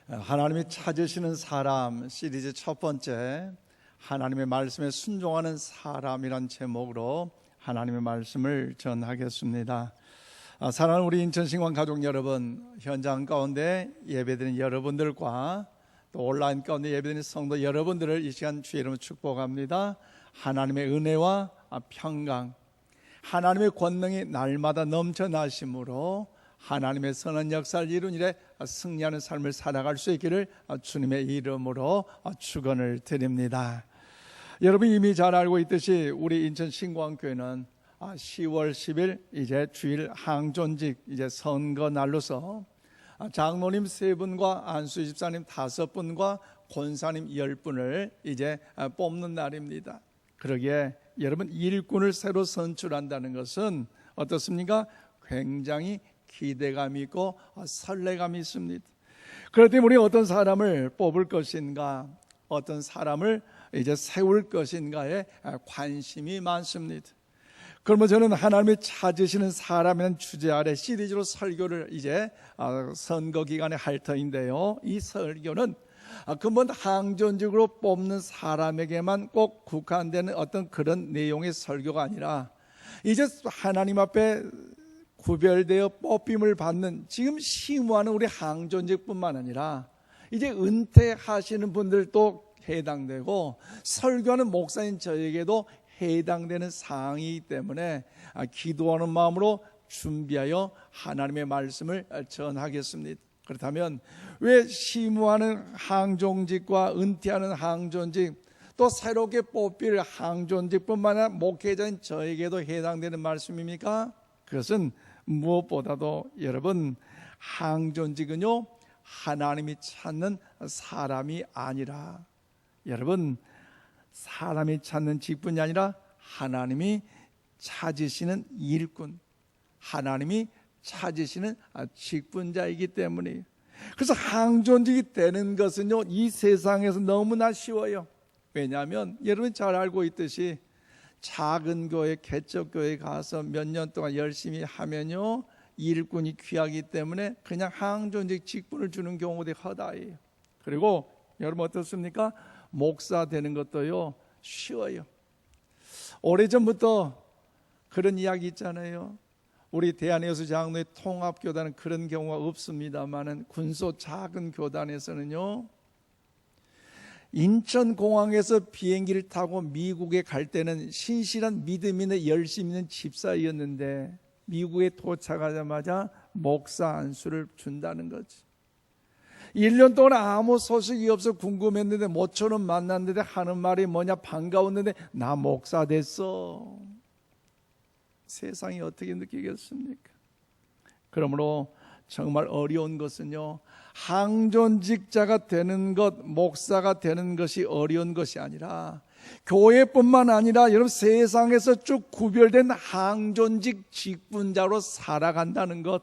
하나님이 찾으시는 사람 시리즈 첫 번째, 하나님의 말씀에 순종하는 사람이란 제목으로 하나님의 말씀을 전하겠습니다. 사랑하는 우리 인천신광 가족 여러분, 현장 가운데 예배드리는 여러분들과 또 온라인 가운데 예배드리는 성도 여러분들을 이 시간 주의 이름으로 축복합니다. 하나님의 은혜와 평강, 하나님의 권능이 날마다 넘쳐나심으로 하나님의 선한 역사를 이룬 일에 승리하는 삶을 살아갈 수 있기를 주님의 이름으로 축원을 드립니다. 여러분 이미 잘 알고 있듯이 우리 인천 신광교회는 10월 10일 이제 주일 항존직 이제 선거 날로서 장로님 3분과 안수 집사님 5분과 권사님 10분을 이제 뽑는 날입니다. 그러기에 여러분 일꾼을 새로 선출한다는 것은 어떻습니까? 굉장히 기대감이 있고 설레감이 있습니다. 그럴 때 우리 어떤 사람을 뽑을 것인가, 어떤 사람을 이제 세울 것인가에 관심이 많습니다. 그러면 저는 하나님이 찾으시는 사람이라는 주제 아래 시리즈로 설교를 이제 선거 기간에 할 터인데요, 이 설교는 근본 항존직으로 뽑는 사람에게만 꼭 국한되는 어떤 그런 내용의 설교가 아니라 이제 하나님 앞에 구별되어 뽑힘을 받는 지금 심우하는 우리 항존직뿐만 아니라 이제 은퇴하시는 분들도 해당되고 설교하는 목사인 저에게도 해당되는 사항이기 때문에 기도하는 마음으로 준비하여 하나님의 말씀을 전하겠습니다. 그렇다면 왜 심우하는 항존직과 은퇴하는 항존직 또 새롭게 뽑힐 항존직뿐만 아니라 목회자인 저에게도 해당되는 말씀입니까? 그것은 무엇보다도 여러분 항존직은요 하나님이 찾는 사람이 아니라, 여러분 사람이 찾는 직분이 아니라 하나님이 찾으시는 일꾼, 하나님이 찾으시는 직분자이기 때문에, 그래서 항존직이 되는 것은요 이 세상에서 너무나 쉬워요. 왜냐하면 여러분 잘 알고 있듯이 작은 교회, 개척교회 가서 몇 년 동안 열심히 하면요 일꾼이 귀하기 때문에 그냥 항존직 직분을 주는 경우도 허다해요. 그리고 여러분 어떻습니까? 목사 되는 것도요 쉬워요. 오래전부터 그런 이야기 있잖아요. 우리 대한예수 장로의 통합교단은 그런 경우가 없습니다만은 군소 작은 교단에서는요 인천공항에서 비행기를 타고 미국에 갈 때는 신실한 믿음 있는 열심 있는 집사였는데 미국에 도착하자마자 목사 안수를 준다는 거지. 1년 동안 아무 소식이 없어 궁금했는데 모처럼 만났는데 하는 말이 뭐냐, 반가웠는데 나 목사 됐어. 세상이 어떻게 느끼겠습니까? 그러므로 정말 어려운 것은요 항존직자가 되는 것, 목사가 되는 것이 어려운 것이 아니라 교회뿐만 아니라 여러분 세상에서 쭉 구별된 항존직 직분자로 살아간다는 것,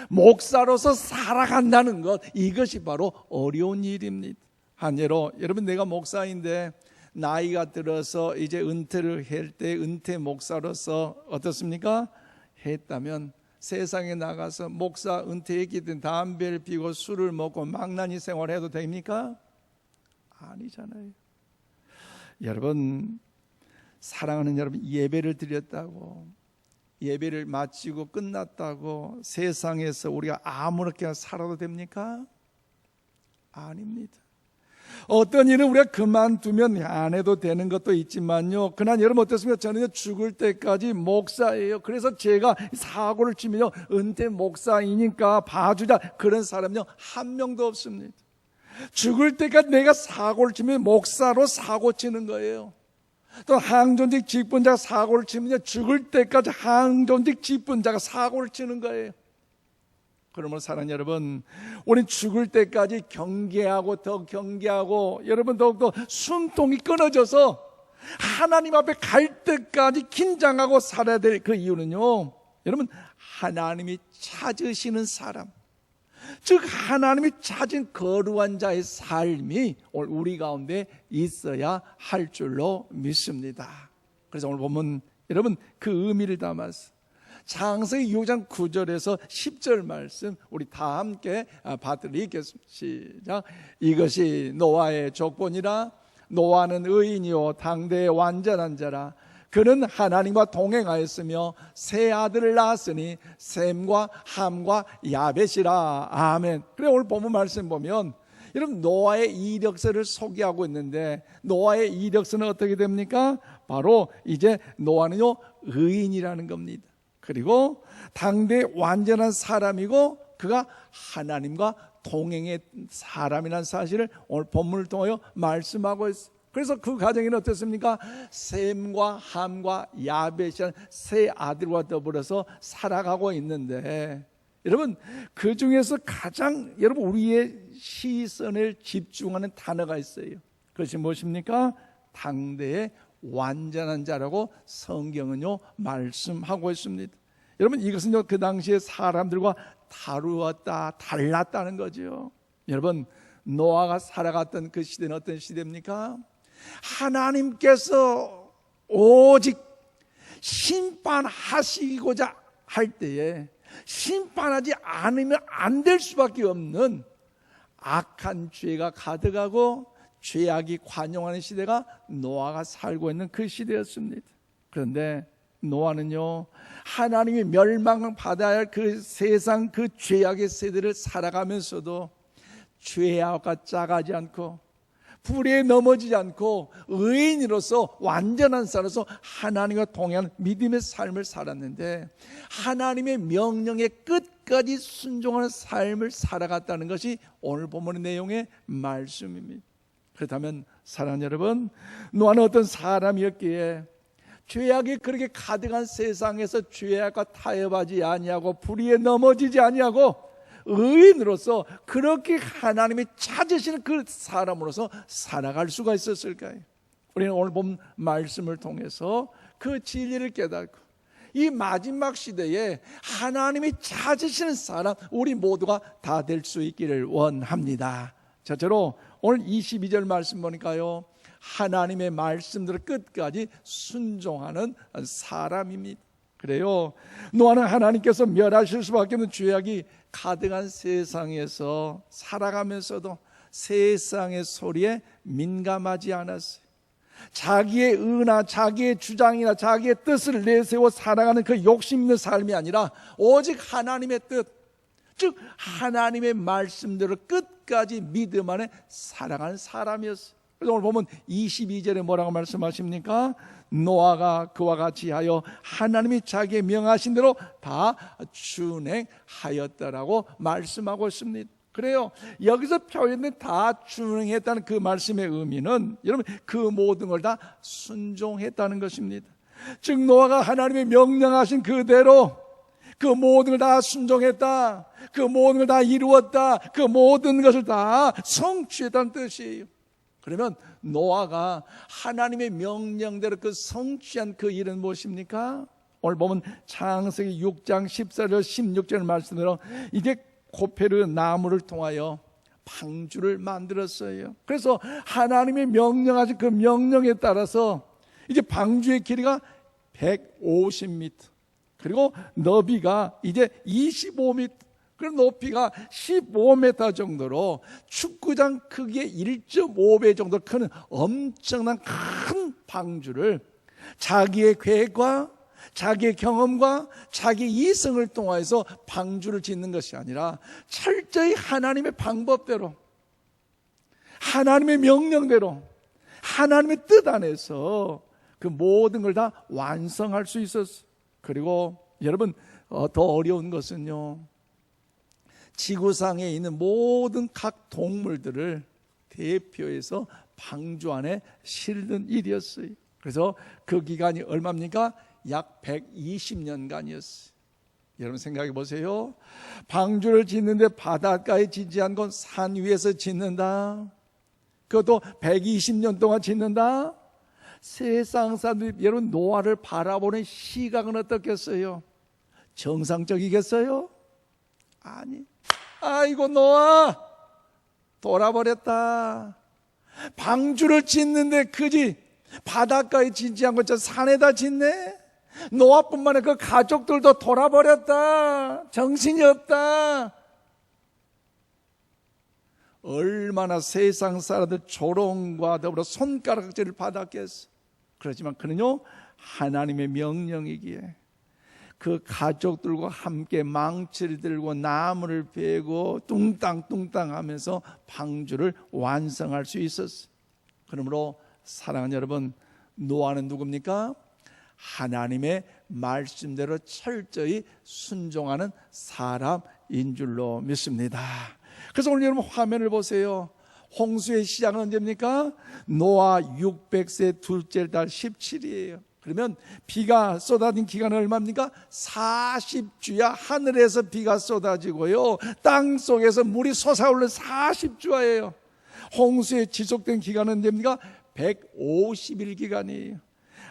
목사로서 살아간다는 것, 이것이 바로 어려운 일입니다. 한 예로 여러분 내가 목사인데 나이가 들어서 이제 은퇴를 할 때 은퇴 목사로서 어떻습니까? 했다면 세상에 나가서 목사 은퇴했기 때문에 담배를 피우고 술을 먹고 망나니 생활해도 됩니까? 아니잖아요. 여러분 사랑하는 여러분, 예배를 드렸다고, 예배를 마치고 끝났다고 세상에서 우리가 아무렇게나 살아도 됩니까? 아닙니다. 어떤 일은 우리가 그만두면 안 해도 되는 것도 있지만요, 그러나 여러분 어떻습니까? 저는 죽을 때까지 목사예요. 그래서 제가 사고를 치면요 은퇴 목사이니까 봐주자 그런 사람은요 한 명도 없습니다. 죽을 때까지 내가 사고를 치면 목사로 사고 치는 거예요. 또 항존직 직분자가 사고를 치면요 죽을 때까지 항존직 직분자가 사고를 치는 거예요. 그러므로 사랑하는 여러분, 우린 죽을 때까지 경계하고 더 경계하고 여러분 더욱더 숨통이 끊어져서 하나님 앞에 갈 때까지 긴장하고 살아야 될 그 이유는요 여러분 하나님이 찾으시는 사람, 즉 하나님이 찾은 거룩한 자의 삶이 오늘 우리 가운데 있어야 할 줄로 믿습니다. 그래서 오늘 보면 여러분 그 의미를 담아서 창세기 6장 9절에서 10절 말씀 우리 다 함께 받들이겠습니다. 시작. 이것이 노아의 족본이라. 노아는 의인이요 당대의 완전한 자라. 그는 하나님과 동행하였으며 세 아들을 낳았으니 셈과 함과 야벳이라. 아멘. 그래 오늘 본문 말씀 보면 여러분 노아의 이력서를 소개하고 있는데 노아의 이력서는 어떻게 됩니까? 바로 이제 노아는요 의인이라는 겁니다. 그리고 당대 완전한 사람이고 그가 하나님과 동행의 사람이라는 사실을 오늘 본문을 통하여 말씀하고 있습니다. 그래서 그 가정에는 어떻습니까? 셈과 함과 야벳이라는 세 아들과 더불어서 살아가고 있는데 여러분 그 중에서 가장 여러분 우리의 시선을 집중하는 단어가 있어요. 그것이 무엇입니까? 당대의 완전한 자라고 성경은요 말씀하고 있습니다. 여러분 이것은요 그 당시에 사람들과 달랐다는 거죠. 여러분 노아가 살아갔던 그 시대는 어떤 시대입니까? 하나님께서 오직 심판하시고자 할 때에 심판하지 않으면 안 될 수밖에 없는 악한 죄가 가득하고 죄악이 관용하는 시대가 노아가 살고 있는 그 시대였습니다. 그런데 노아는요 하나님이 멸망받아야 할 그 세상 그 죄악의 세대를 살아가면서도 죄악과 짜가지 않고 불에 넘어지지 않고 의인으로서 완전한 사람으로서 하나님과 동행하는 믿음의 삶을 살았는데 하나님의 명령에 끝까지 순종하는 삶을 살아갔다는 것이 오늘 본문의 내용의 말씀입니다. 그렇다면 사랑하는 여러분, 노아는 어떤 사람이었기에 죄악이 그렇게 가득한 세상에서 죄악과 타협하지 아니하고 불의에 넘어지지 아니하고 의인으로서 그렇게 하나님이 찾으시는 그 사람으로서 살아갈 수가 있었을까요? 우리는 오늘 본 말씀을 통해서 그 진리를 깨닫고 이 마지막 시대에 하나님이 찾으시는 사람 우리 모두가 다 될 수 있기를 원합니다. 저로 오늘 22절 말씀 보니까요 하나님의 말씀들을 끝까지 순종하는 사람입니다. 그래요 노아는 하나님께서 멸하실 수밖에 없는 죄악이 가득한 세상에서 살아가면서도 세상의 소리에 민감하지 않았어요. 자기의 의나 자기의 주장이나 자기의 뜻을 내세워 살아가는 그 욕심 있는 삶이 아니라 오직 하나님의 뜻, 즉 하나님의 말씀대로 끝까지 믿음 안에 살아가는 사람이었어요. 그래서 오늘 보면 22절에 뭐라고 말씀하십니까? 노아가 그와 같이 하여 하나님이 자기의 명하신 대로 다 준행하였다라고 말씀하고 있습니다. 그래요 여기서 표현된 다 준행했다는 그 말씀의 의미는 여러분 그 모든 걸 다 순종했다는 것입니다. 즉 노아가 하나님의 명령하신 그대로 그 모든 걸 다 순종했다, 그 모든 걸 다 이루었다, 그 모든 것을 다 성취했다는 뜻이에요. 그러면 노아가 하나님의 명령대로 그 성취한 그 일은 무엇입니까? 오늘 보면 창세기 6장 14절 16절 말씀대로 이제 고페르 나무를 통하여 방주를 만들었어요. 그래서 하나님의 명령하신 그 명령에 따라서 이제 방주의 길이가 150m 그리고 너비가 이제 25m 그리고 높이가 15m 정도로 축구장 크기의 1.5배 정도 큰 엄청난 큰 방주를 자기의 계획과 자기의 경험과 자기의 이성을 통해서 방주를 짓는 것이 아니라 철저히 하나님의 방법대로 하나님의 명령대로 하나님의 뜻 안에서 그 모든 걸 다 완성할 수 있었어요. 그리고 여러분 더 어려운 것은요 지구상에 있는 모든 각 동물들을 대표해서 방주 안에 실는 일이었어요. 그래서 그 기간이 얼마입니까? 약 120년간이었어요. 여러분 생각해 보세요. 방주를 짓는데 바닷가에 짓지 않고 산 위에서 짓는다. 그것도 120년 동안 짓는다. 세상 사람들이 여러분 노아를 바라보는 시각은 어떻겠어요? 정상적이겠어요? 아니. 아이고 노아 돌아버렸다. 방주를 짓는데 그지 바닷가에 짓지 않고 저 산에다 짓네. 노아뿐만 아니라 그 가족들도 돌아버렸다. 정신이 없다. 얼마나 세상 사람들 조롱과 더불어 손가락질을 받았겠어. 그렇지만 그는요, 하나님의 명령이기에 그 가족들과 함께 망치를 들고 나무를 베고 뚱땅뚱땅 하면서 방주를 완성할 수 있었어. 그러므로 사랑하는 여러분, 노아는 누굽니까? 하나님의 말씀대로 철저히 순종하는 사람인 줄로 믿습니다. 그래서 오늘 여러분 화면을 보세요. 홍수의 시작은 언제입니까? 노아 600세 둘째 달 17일이에요. 그러면 비가 쏟아진 기간은 얼마입니까? 40주야. 하늘에서 비가 쏟아지고요, 땅 속에서 물이 솟아오르는 40주야예요. 홍수의 지속된 기간은 언제입니까? 150일 기간이에요.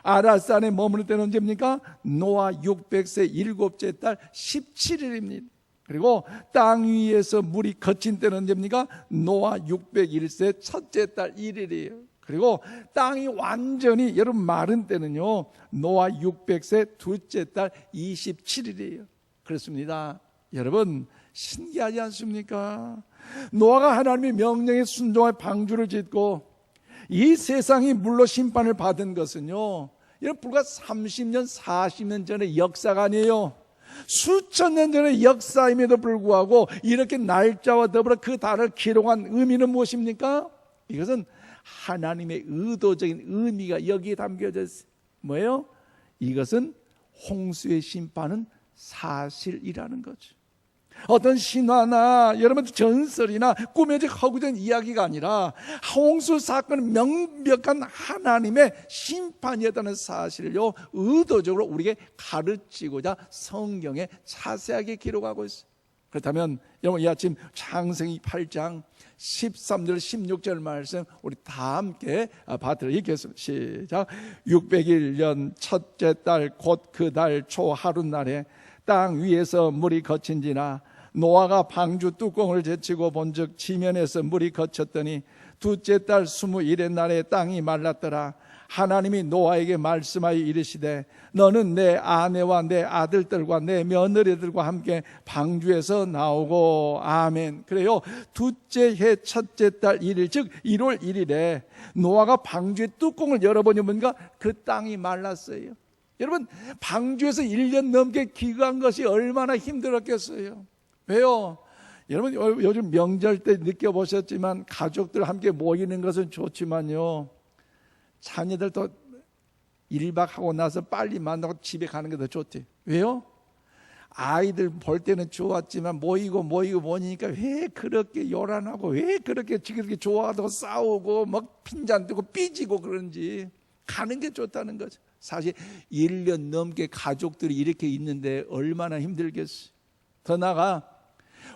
아라산에 머무는 때는 언제입니까? 노아 600세 일곱째 달 17일입니다. 그리고 땅 위에서 물이 거친 때는 언제입니까? 노아 601세 첫째 달 1일이에요. 그리고 땅이 완전히 여러분 마른 때는요, 노아 600세 둘째 달 27일이에요. 그렇습니다. 여러분, 신기하지 않습니까? 노아가 하나님의 명령에 순종하여 방주를 짓고 이 세상이 물로 심판을 받은 것은요, 이런 불과 30년 40년 전의 역사가 아니에요. 수천 년 전의 역사임에도 불구하고 이렇게 날짜와 더불어 그 달을 기록한 의미는 무엇입니까? 이것은 하나님의 의도적인 의미가 여기에 담겨져 있어요. 뭐예요? 이것은 홍수의 심판은 사실이라는 거죠. 어떤 신화나 여러분 전설이나 꾸며진 허구된 이야기가 아니라 홍수 사건은 명백한 하나님의 심판이었다는 사실을요, 의도적으로 우리에게 가르치고자 성경에 자세하게 기록하고 있어요. 그렇다면 여러분, 이 아침 창세기 8장 13절 16절 말씀 우리 다 함께 받들어 읽겠습니다. 시작. 601년 첫째 달 곧 그 달 초 하룻날에 땅 위에서 물이 거친지나 노아가 방주 뚜껑을 제치고 본즉 지면에서 물이 거쳤더니 둘째 달 21의 날에 땅이 말랐더라. 하나님이 노아에게 말씀하여 이르시되 너는 내 아내와 내 아들들과 내 며느리들과 함께 방주에서 나오고. 아멘. 그래요, 둘째 해 첫째 달 1일 즉 1월 1일에 노아가 방주의 뚜껑을 열어보니 뭔가 그 땅이 말랐어요. 여러분, 방주에서 1년 넘게 기거한 것이 얼마나 힘들었겠어요. 왜요? 여러분, 요즘 명절 때 느껴보셨지만 가족들 함께 모이는 것은 좋지만요, 자녀들도 1박 하고 나서 빨리 만나고 집에 가는 게 더 좋대. 왜요? 아이들 볼 때는 좋았지만 모이고 모이니까 왜 그렇게 요란하고 왜 그렇게 지그렇게 좋아하고 싸우고 막 핀잔 뜨고 삐지고 그런지 가는 게 좋다는 거죠. 사실 1년 넘게 가족들이 이렇게 있는데 얼마나 힘들겠어요. 더 나아가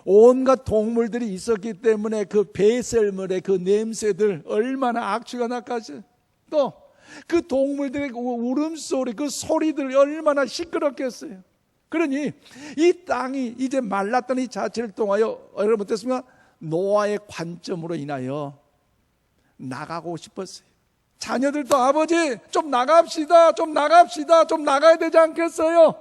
온갖 동물들이 있었기 때문에 그 배설물의 그 냄새들 얼마나 악취가 나까지, 또 그 동물들의 울음소리, 그 소리들이 얼마나 시끄럽겠어요. 그러니 이 땅이 이제 말랐다는 이 자체를 통하여 여러분 어떻습니까? 노아의 관점으로 인하여 나가고 싶었어요. 자녀들도 아버지 좀 나갑시다, 좀 나가야 되지 않겠어요?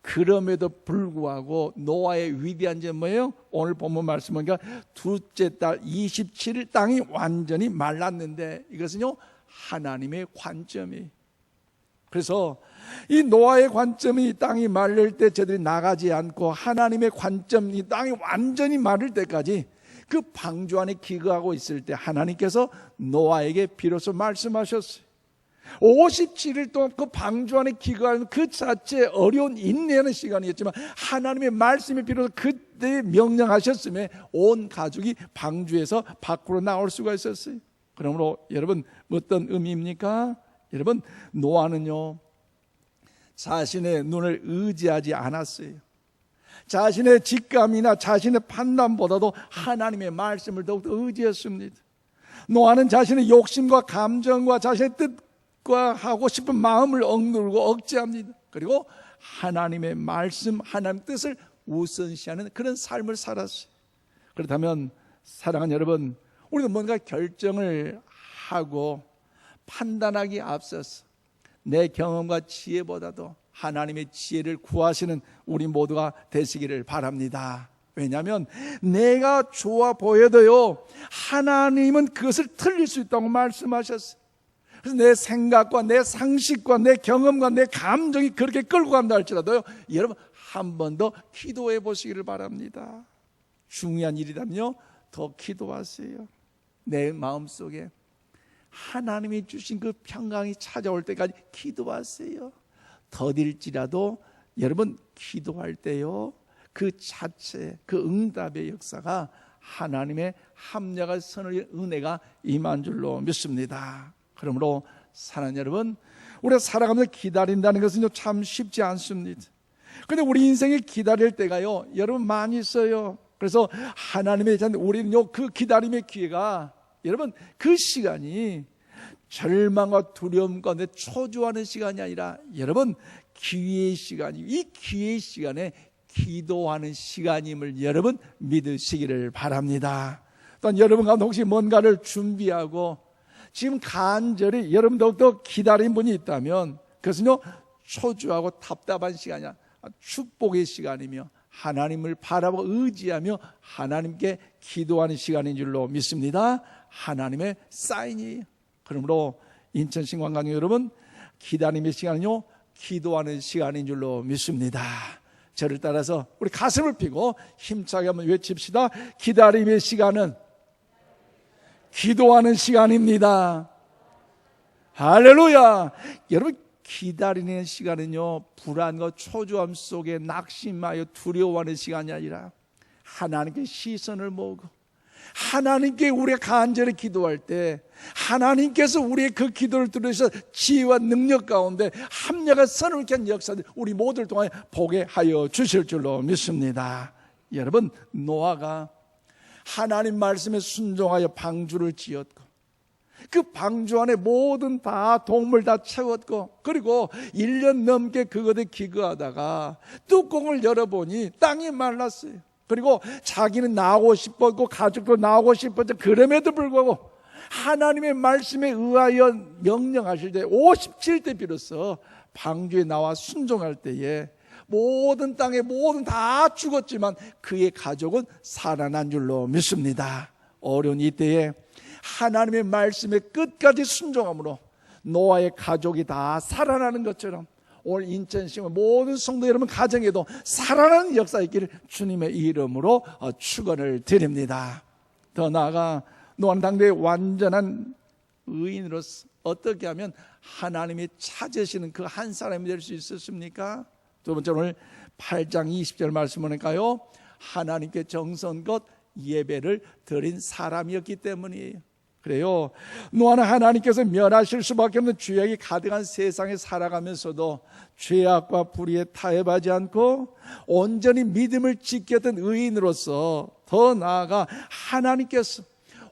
그럼에도 불구하고 노아의 위대한 점 뭐예요? 오늘 본문 말씀은 둘째 달 27일 땅이 완전히 말랐는데 이것은요, 하나님의 관점이. 그래서 이 노아의 관점이 땅이 마를 때 저들이 나가지 않고 하나님의 관점, 이 땅이 완전히 마를 때까지 그 방주 안에 기거하고 있을 때 하나님께서 노아에게 비로소 말씀하셨어요. 57일 동안 그 방주 안에 기거하는 그 자체 어려운 인내하는 시간이었지만 하나님의 말씀이 비로소 그때 명령하셨음에 온 가족이 방주에서 밖으로 나올 수가 있었어요. 그러므로 여러분 어떤 의미입니까? 여러분, 노아는요 자신의 눈을 의지하지 않았어요. 자신의 직감이나 자신의 판단보다도 하나님의 말씀을 더욱더 의지했습니다. 노아는 자신의 욕심과 감정과 자신의 뜻과 하고 싶은 마음을 억누르고 억제합니다. 그리고 하나님의 말씀, 하나님의 뜻을 우선시하는 그런 삶을 살았어요. 그렇다면 사랑하는 여러분, 우리도 뭔가 결정을 하고 판단하기 앞서서 내 경험과 지혜보다도 하나님의 지혜를 구하시는 우리 모두가 되시기를 바랍니다. 왜냐하면 내가 좋아 보여도요, 하나님은 그것을 틀릴 수 있다고 말씀하셨어요. 그래서 내 생각과 내 상식과 내 경험과 내 감정이 그렇게 끌고 간다 할지라도요, 여러분 한 번 더 기도해 보시기를 바랍니다. 중요한 일이라면요, 더 기도하세요. 내 마음속에 하나님이 주신 그 평강이 찾아올 때까지 기도하세요. 더딜지라도 여러분 기도할 때요, 그 자체, 그 응답의 역사가 하나님의 합력한 선의 은혜가 임한 줄로 믿습니다. 그러므로 사랑하는 여러분, 우리가 살아가면서 기다린다는 것은 참 쉽지 않습니다. 그런데 우리 인생에 기다릴 때가요, 여러분 많이 있어요. 그래서 하나님의 자녀, 우리는요, 그 기다림의 기회가, 여러분 그 시간이 절망과 두려움 가운데 초조하는 시간이 아니라 여러분 기회의 시간이, 이 기회의 시간에 기도하는 시간임을 여러분 믿으시기를 바랍니다. 또한 여러분 가운데 혹시 뭔가를 준비하고 지금 간절히 여러분 더욱더 기다린 분이 있다면 그것은요, 초조하고 답답한 시간이 아니라 축복의 시간이며 하나님을 바라보고 의지하며 하나님께 기도하는 시간인 줄로 믿습니다. 하나님의 사인이에요. 그러므로 인천신관광교 여러분, 기다림의 시간은요, 기도하는 시간인 줄로 믿습니다. 저를 따라서 우리 가슴을 펴고 힘차게 한번 외칩시다. 기다림의 시간은 기도하는 시간입니다. 할렐루야. 여러분, 기다리는 시간은요, 불안과 초조함 속에 낙심하여 두려워하는 시간이 아니라 하나님께 시선을 모으고 하나님께 우리가 간절히 기도할 때 하나님께서 우리의 그 기도를 들으셔서 지혜와 능력 가운데 합력한 선을 켠 역사들 우리 모두를 통해 보게 하여 주실 줄로 믿습니다. 여러분, 노아가 하나님 말씀에 순종하여 방주를 지었고 그 방주 안에 모든 다 동물 다 채웠고, 그리고 1년 넘게 그것에 기거하다가 뚜껑을 열어보니 땅이 말랐어요. 그리고 자기는 나오고 싶었고 가족도 나오고 싶었죠. 그럼에도 불구하고 하나님의 말씀에 의하여 명령하실 때 57대 비로소 방주에 나와 순종할 때에 모든 땅에 모든 다 죽었지만 그의 가족은 살아난 줄로 믿습니다. 어려운 이때에 하나님의 말씀에 끝까지 순종함으로 노아의 가족이 다 살아나는 것처럼 오늘 인천시와 모든 성도 여러분 가정에도 살아나는 역사 있기를 주님의 이름으로 축원을 드립니다. 더 나아가 노아는 당대의 완전한 의인으로서 어떻게 하면 하나님이 찾으시는 그 한 사람이 될 수 있었습니까? 두 번째, 오늘 8장 20절 말씀을 보니까요, 하나님께 정성껏 예배를 드린 사람이었기 때문이에요. 그래요, 노아는 하나님께서 멸하실 수밖에 없는 죄악이 가득한 세상에 살아가면서도 죄악과 불의에 타협하지 않고 온전히 믿음을 지켰던 의인으로서 더 나아가 하나님께서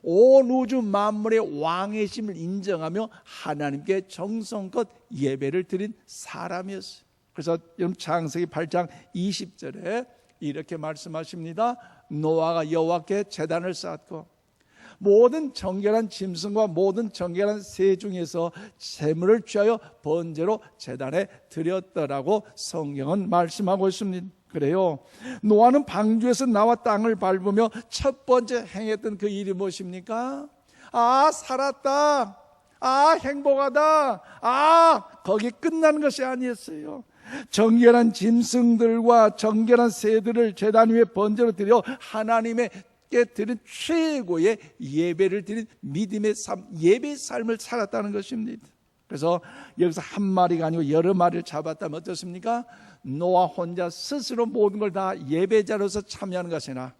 온 우주 만물의 왕이심을 인정하며 하나님께 정성껏 예배를 드린 사람이었어요. 그래서 여러분 창세기 8장 20절에 이렇게 말씀하십니다. 노아가 여호와께 제단을 쌓았고 모든 정결한 짐승과 모든 정결한 새 중에서 제물을 취하여 번제로 제단에 드렸더라고 성경은 말씀하고 있습니다. 그래요, 노아는 방주에서 나와 땅을 밟으며 첫 번째 행했던 그 일이 무엇입니까? 아, 살았다. 아, 행복하다. 아, 거기에 끝나는 것이 아니었어요. 정결한 짐승들과 정결한 새들을 제단 위에 번제로 드려 하나님의 드린 최고의 예배를 드린 믿음의 삶, 예배의 삶을 살았다는 것입니다. 그래서 여기서 한 마리가 아니고 여러 마리를 잡았다면 어떻습니까? 노아 혼자 스스로 모든 걸 다 예배자로서 참여하는 것이 아니라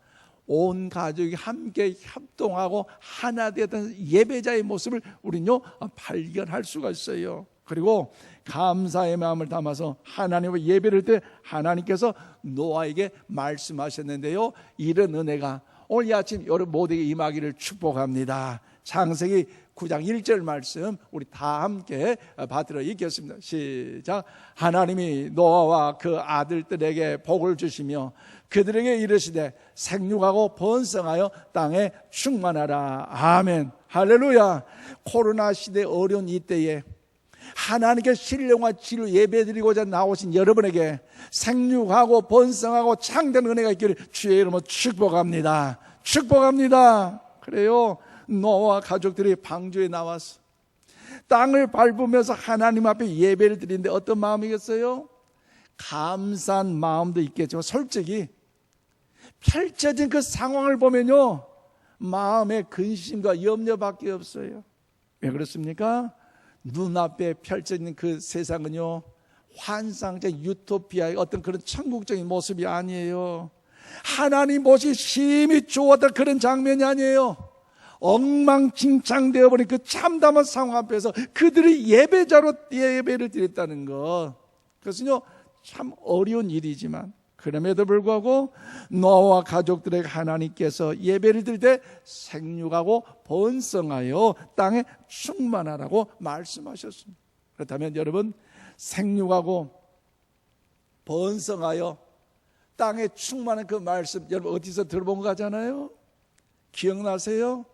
온 가족이 함께 협동하고 하나 되었던 예배자의 모습을 우리는요 발견할 수가 있어요. 그리고 감사의 마음을 담아서 하나님의 예배를 때 하나님께서 노아에게 말씀하셨는데요, 이런 은혜가 오늘 이 아침 여러분 모두에게 임하기를 축복합니다. 창세기 9장 1절 말씀 우리 다 함께 받들어 읽겠습니다. 시작. 하나님이 노아와 그 아들들에게 복을 주시며 그들에게 이르시되 생육하고 번성하여 땅에 충만하라. 아멘. 할렐루야. 코로나 시대 어려운 이때에 하나님께 신령과 진리로 예배드리고자 나오신 여러분에게 생육하고 번성하고 창대한 은혜가 있기를 주의 이름으로 축복합니다. 축복합니다. 그래요. 노아와 가족들이 방주에 나와서 땅을 밟으면서 하나님 앞에 예배를 드리는데 어떤 마음이겠어요? 감사한 마음도 있겠지만 솔직히 펼쳐진 그 상황을 보면요, 마음에 근심과 염려밖에 없어요. 왜 그렇습니까? 눈앞에 펼쳐진 그 세상은요, 환상적 유토피아의 어떤 그런 천국적인 모습이 아니에요. 하나님 모습이 심히 좋았던 그런 장면이 아니에요. 엉망진창되어 버린 그 참담한 상황 앞에서 그들이 예배자로 예배를 드렸다는 것, 그것은요 참 어려운 일이지만 그럼에도 불구하고 노아와 가족들에게 하나님께서 예배를 드릴 때 생육하고 번성하여 땅에 충만하라고 말씀하셨습니다. 그렇다면 여러분, 생육하고 번성하여 땅에 충만한 그 말씀 여러분 어디서 들어본 거 같잖아요? 기억나세요?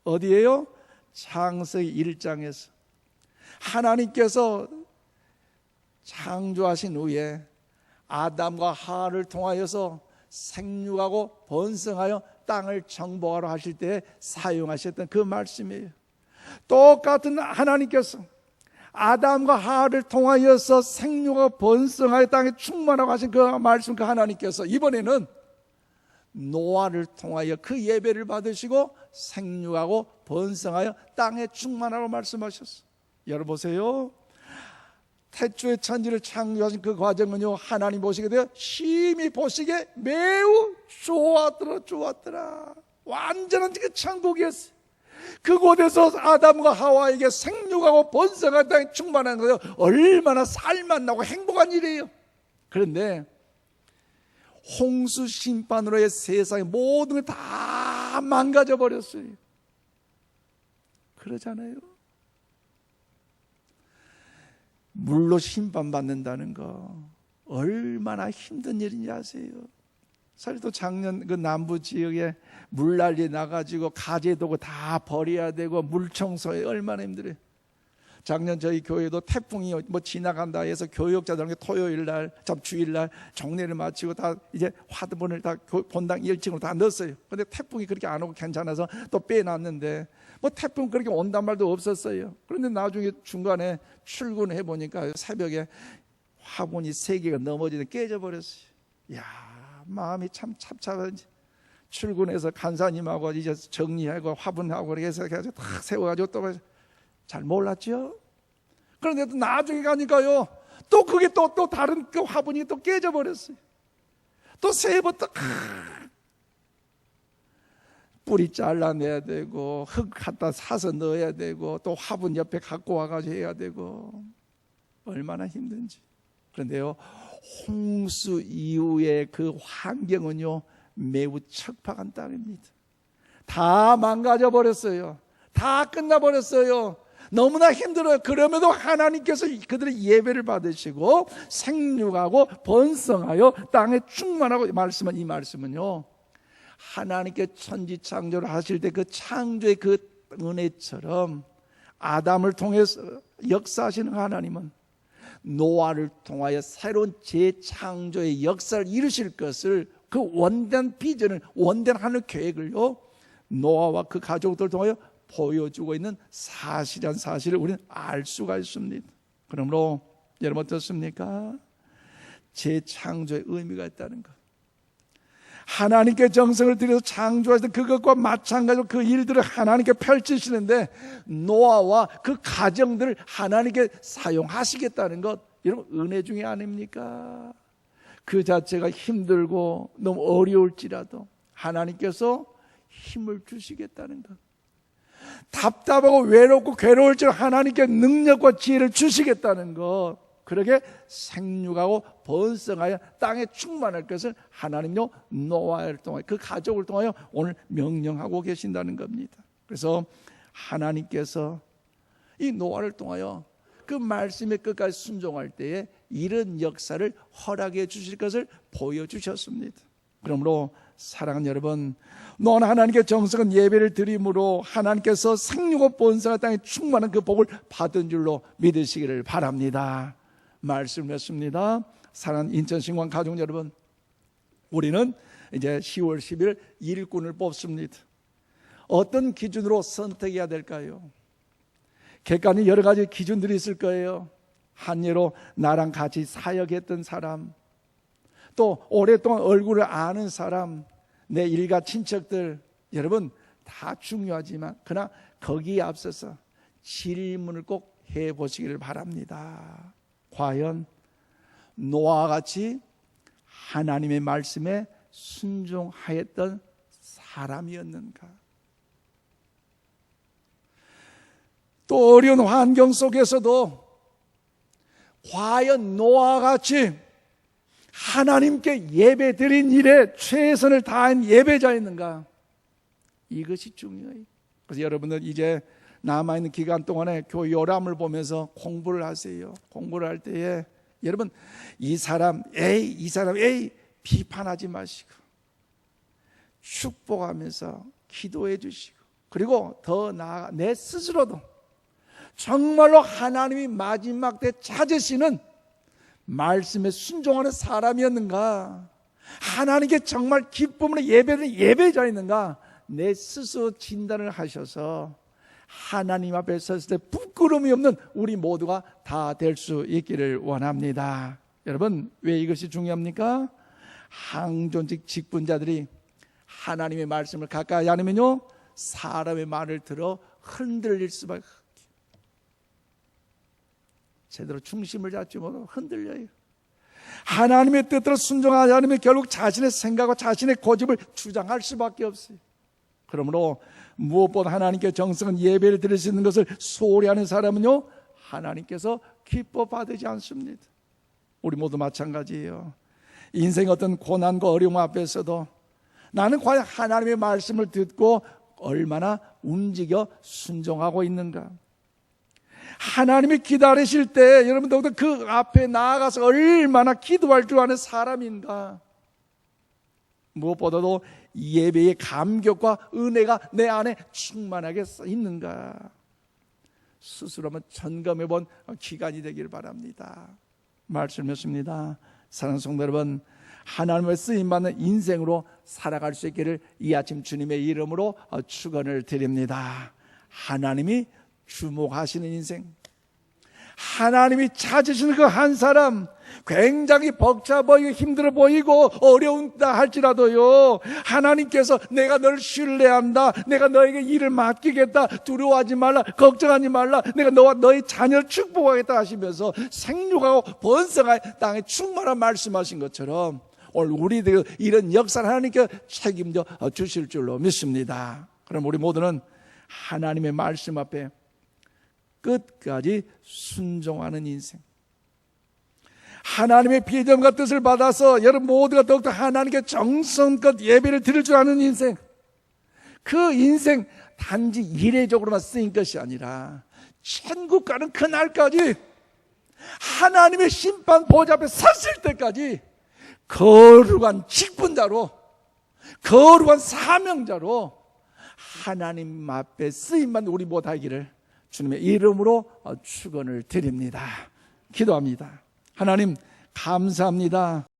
어디예요? 창세기 1장에서 하나님께서 창조하신 후에 아담과 하와를 통하여서 생육하고 번성하여 땅을 정복하러 하실 때 사용하셨던 그 말씀이에요. 똑같은 하나님께서 아담과 하와를 통하여서 생육하고 번성하여 땅에 충만하고 하신 그 말씀, 그 하나님께서 이번에는 노아를 통하여 그 예배를 받으시고 생육하고 번성하여 땅에 충만하라고 말씀하셨어요. 여러분 보세요. 태초에 천지를 창조하신 그 과정은요, 하나님 보시게 되어 심히 보시기에 매우 좋았더라. 완전한 그 천국이었어요. 그곳에서 아담과 하와에게 생육하고 번성한 땅에 충만한 거예요. 얼마나 살맛나고 행복한 일이에요. 그런데 홍수 심판으로의 세상의 모든 게 다 망가져 버렸어요. 그러잖아요. 물로 심판받는다는 거 얼마나 힘든 일인지 아세요? 사실 또 작년 그 남부 지역에 물난리 나가지고 가재도구 다 버려야 되고 물 청소에 얼마나 힘들어요. 작년 저희 교회도 태풍이 뭐 지나간다 해서 교역자들에게 토요일날, 주일날 정례를 마치고 다 이제 화두본을 다 본당 1층으로 다 넣었어요. 근데 태풍이 그렇게 안 오고 괜찮아서 또 빼놨는데 뭐 태풍 그렇게 온단 말도 없었어요. 그런데 나중에 중간에 출근해 보니까 새벽에 화분이 3개가 넘어지는데 깨져버렸어요. 이야, 마음이 참 찹찹한지. 출근해서 간사님하고 이제 정리하고 화분하고 이렇게 해서 딱 세워가지고 또 잘 몰랐죠. 그런데 또 나중에 가니까요, 또 그게 또 다른 그 화분이 또 깨져버렸어요. 또 세 번 또 뿌리 잘라내야 되고 흙 갖다 사서 넣어야 되고 또 화분 옆에 갖고 와가지고 해야 되고 얼마나 힘든지. 그런데요, 홍수 이후의 그 환경은요 매우 척박한 땅입니다. 다 망가져 버렸어요. 다 끝나버렸어요. 너무나 힘들어요. 그럼에도 하나님께서 그들의 예배를 받으시고 생육하고 번성하여 땅에 충만하고 말씀은, 이 말씀은요, 하나님께 천지 창조를 하실 때 그 창조의 그 은혜처럼 아담을 통해서 역사하시는 하나님은 노아를 통하여 새로운 재창조의 역사를 이루실 것을, 그 원대한 비전을, 원대한 하늘 계획을요 노아와 그 가족들을 통하여 보여주고 있는 사실이란 사실을 우리는 알 수가 있습니다. 그러므로 여러분 어떻습니까? 재창조의 의미가 있다는 것, 하나님께 정성을 들여서 창조하신 그것과 마찬가지로 그 일들을 하나님께 펼치시는데 노아와 그 가정들을 하나님께 사용하시겠다는 것, 여러분 은혜 중에 아닙니까? 그 자체가 힘들고 너무 어려울지라도 하나님께서 힘을 주시겠다는 것, 답답하고 외롭고 괴로울지라도 하나님께 능력과 지혜를 주시겠다는 것, 그렇게 생육하고 번성하여 땅에 충만할 것을 하나님요 노아를 통하여 그 가족을 통하여 오늘 명령하고 계신다는 겁니다. 그래서 하나님께서 이 노아를 통하여 그 말씀에 끝까지 순종할 때에 이런 역사를 허락해 주실 것을 보여주셨습니다. 그러므로 사랑하는 여러분, 너는 하나님께 정성은 예배를 드림으로 하나님께서 생육과 본성의 땅에 충만한 그 복을 받은 줄로 믿으시기를 바랍니다. 말씀을 했습니다. 사랑하는 인천신광 가족 여러분, 우리는 이제 10월 10일 일꾼을 뽑습니다. 어떤 기준으로 선택해야 될까요? 객관이 여러 가지 기준들이 있을 거예요. 한 예로 나랑 같이 사역했던 사람, 또 오랫동안 얼굴을 아는 사람, 내 일가 친척들, 여러분 다 중요하지만 그러나 거기에 앞서서 질문을 꼭 해보시기를 바랍니다. 과연 노아와 같이 하나님의 말씀에 순종하였던 사람이었는가? 또 어려운 환경 속에서도 과연 노아와 같이 하나님께 예배드린 일에 최선을 다한 예배자였는가? 이것이 중요해요. 그래서 여러분들 이제 남아있는 기간 동안에 교회 요람을 보면서 공부를 하세요. 공부를 할 때에 여러분 이 사람 A 비판하지 마시고 축복하면서 기도해 주시고, 그리고 더 나아가 내 스스로도 정말로 하나님이 마지막 때 찾으시는 말씀에 순종하는 사람이었는가? 하나님께 정말 기쁨으로 예배드리는 예배자였는가? 내 스스로 진단을 하셔서 하나님 앞에 섰을 때 부끄러움이 없는 우리 모두가 다 될 수 있기를 원합니다. 여러분, 왜 이것이 중요합니까? 항존직 직분자들이 하나님의 말씀을 가까이 하면요, 사람의 말을 들어 흔들릴 수밖에, 제대로 중심을 잡지 못하고 흔들려요. 하나님의 뜻대로 순종하지 않으면 결국 자신의 생각과 자신의 고집을 주장할 수밖에 없어요. 그러므로 무엇보다 하나님께 정성은 예배를 드릴 수 있는 것을 소홀히 하는 사람은요, 하나님께서 기뻐 받지 않습니다. 우리 모두 마찬가지예요. 인생의 어떤 고난과 어려움 앞에서도 나는 과연 하나님의 말씀을 듣고 얼마나 움직여 순종하고 있는가? 하나님이 기다리실 때 여러분들도 그 앞에 나아가서 얼마나 기도할 줄 아는 사람인가? 무엇보다도 예배의 감격과 은혜가 내 안에 충만하게 있는가? 스스로 한번 점검해 본 기간이 되기를 바랍니다. 말씀했습니다. 사랑하는 성도 여러분, 하나님의 쓰임받는 인생으로 살아갈 수 있기를 이 아침 주님의 이름으로 축원을 드립니다. 하나님이 주목하시는 인생, 하나님이 찾으시는 그 한 사람, 굉장히 벅차 보이고 힘들어 보이고 어려운다 할지라도요, 하나님께서 내가 널 신뢰한다, 내가 너에게 일을 맡기겠다, 두려워하지 말라, 걱정하지 말라, 내가 너와 너의 자녀를 축복하겠다 하시면서 생육하고 번성할 땅에 충만한 말씀하신 것처럼 오늘 우리들 이런 역사를 하나님께 책임져 주실 줄로 믿습니다. 그럼 우리 모두는 하나님의 말씀 앞에 끝까지 순종하는 인생, 하나님의 비전과 뜻을 받아서 여러분 모두가 더욱더 하나님께 정성껏 예배를 드릴 줄 아는 인생, 그 인생 단지 이례적으로만 쓰인 것이 아니라 천국 가는 그날까지 하나님의 심판 보좌 앞에 섰을 때까지 거룩한 직분자로, 거룩한 사명자로 하나님 앞에 쓰임받는 우리 모두 하기를 주님의 이름으로 축원을 드립니다. 기도합니다. 하나님 감사합니다.